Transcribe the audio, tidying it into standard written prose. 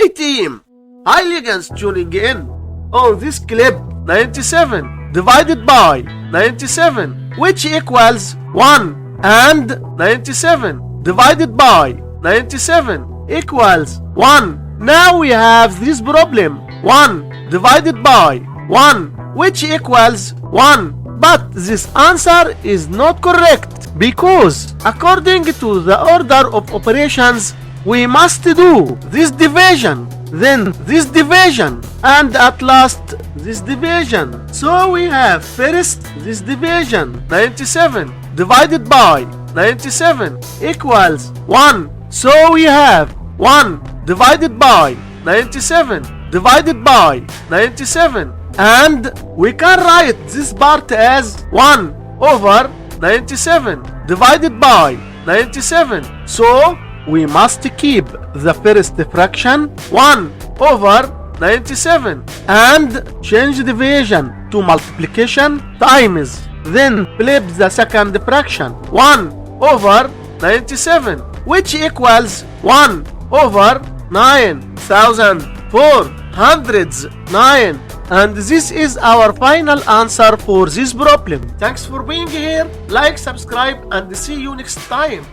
Hey team! Hi Legends tuning in. On this clip, 97 divided by 97, which equals 1, and 97 divided by 97 equals 1. Now we have this problem, 1 divided by 1, which equals 1. But this answer is not correct because according to the order of operations, we must do this division, then this division, and at last this division. So we have first this division, 97 divided by 97 equals 1. So we have 1 divided by 97 divided by 97, and we can write this part as 1 over 97 divided by 97. So we must keep the first fraction 1 over 97 and change division to multiplication times. Then flip the second fraction 1 over 97, which equals 1 over 9,409. And this is our final answer for this problem. Thanks for being here. Like, subscribe, and see you next time.